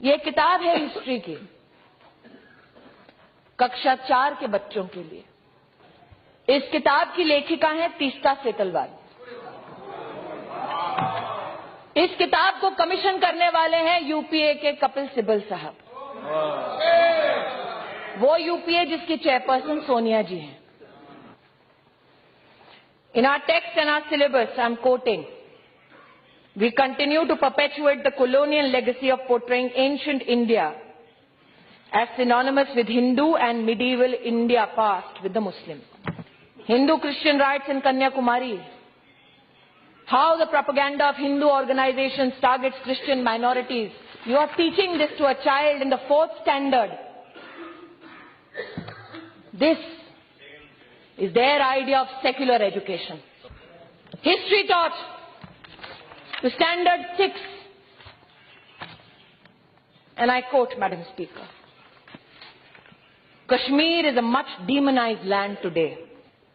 ये किताब है हिस्ट्री की, कक्षा 4 के बच्चों के लिए। इस किताब की लेखिका हैं तीस्ता सेतलवाल। इस किताब को कमीशन करने वाले हैं यूपीए के कपिल सिब्बल साहब, वो यूपीए जिसकी चेयरपर्सन सोनिया जी हैं। In our text and our syllabus, I'm quoting, we continue to perpetuate the colonial legacy of portraying ancient India as synonymous with Hindu and medieval India past with the Muslim. Hindu-Christian riots in Kanyakumari, how the propaganda of Hindu organizations targets Christian minorities. You are teaching this to a child in the 4th standard. This is their idea of secular education. History taught to standard 6. And I quote, Madam Speaker, Kashmir is a much demonized land today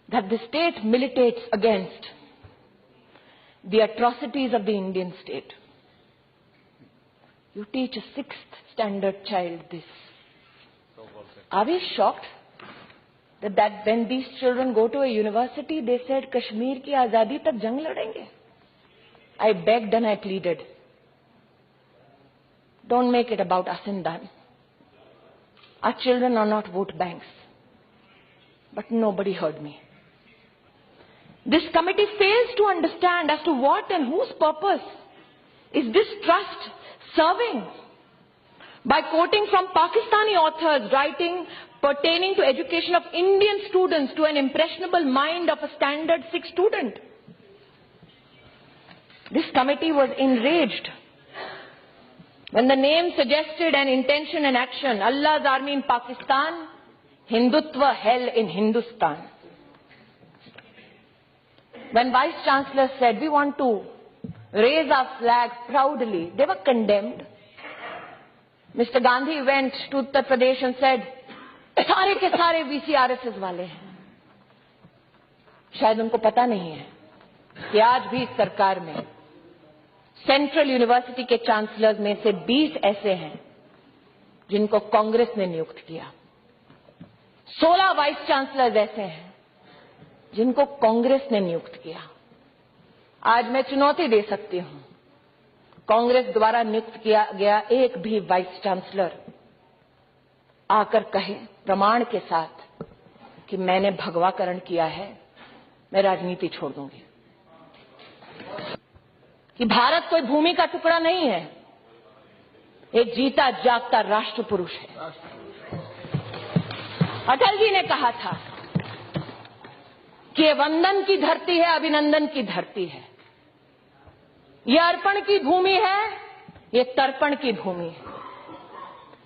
that the state militates against the atrocities of the Indian state. You teach a 6th standard child this. Are we shocked that when these children go to a university, they said Kashmir ki azadi tak jang ladenge? I begged and I pleaded, don't make it about us and them. Our children are not vote banks. But nobody heard me. This committee fails to understand as to what and whose purpose is this trust serving. By quoting from Pakistani authors writing pertaining to education of Indian students to an impressionable mind of a standard 6 student. This committee was enraged when the name suggested an intention and action, Allah's army in Pakistan, Hindutva hell in Hindustan. When Vice Chancellor said, we want to raise our flag proudly, they were condemned. Mr. Gandhi went to Uttar Pradesh and said, सारे के सारे VCRSS वाले हैं। शायद उनको पता नहीं है कि आज भी इस सरकार में सेंट्रल यूनिवर्सिटी के चांसलर्स में से 20 ऐसे हैं जिनको कांग्रेस ने नियुक्त किया। 16 वाइस चांसलर्स ऐसे हैं जिनको कांग्रेस ने नियुक्त किया। आज मैं चुनौती दे सकती हूं, कांग्रेस द्वारा नियुक्त किया गया एक भी वाइस चांसलर आकर कहे प्रमाण के साथ कि मैंने भगवाकरण किया है, मैं राजनीति छोड़ दूंगी। कि भारत कोई भूमि का टुकड़ा नहीं है, एक जीता जागता राष्ट्र पुरुष है। अटल जी ने कहा था कि ये वंदन की धरती है, अभिनंदन की धरती है, ये अर्पण की भूमि है, ये तर्पण की भूमि है।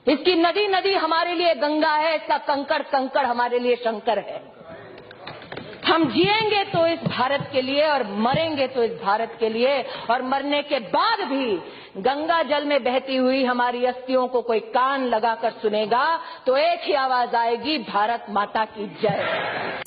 इसकी नदी नदी हमारे लिए गंगा है, इसका कंकड़ कंकड़ हमारे लिए शंकर है। हम जिएंगे तो इस भारत के लिए और मरेंगे तो इस भारत के लिए, और मरने के बाद भी गंगा जल में बहती हुई हमारी अस्थियों को कोई कान लगाकर सुनेगा तो एक ही आवाज आएगी, भारत माता की जय।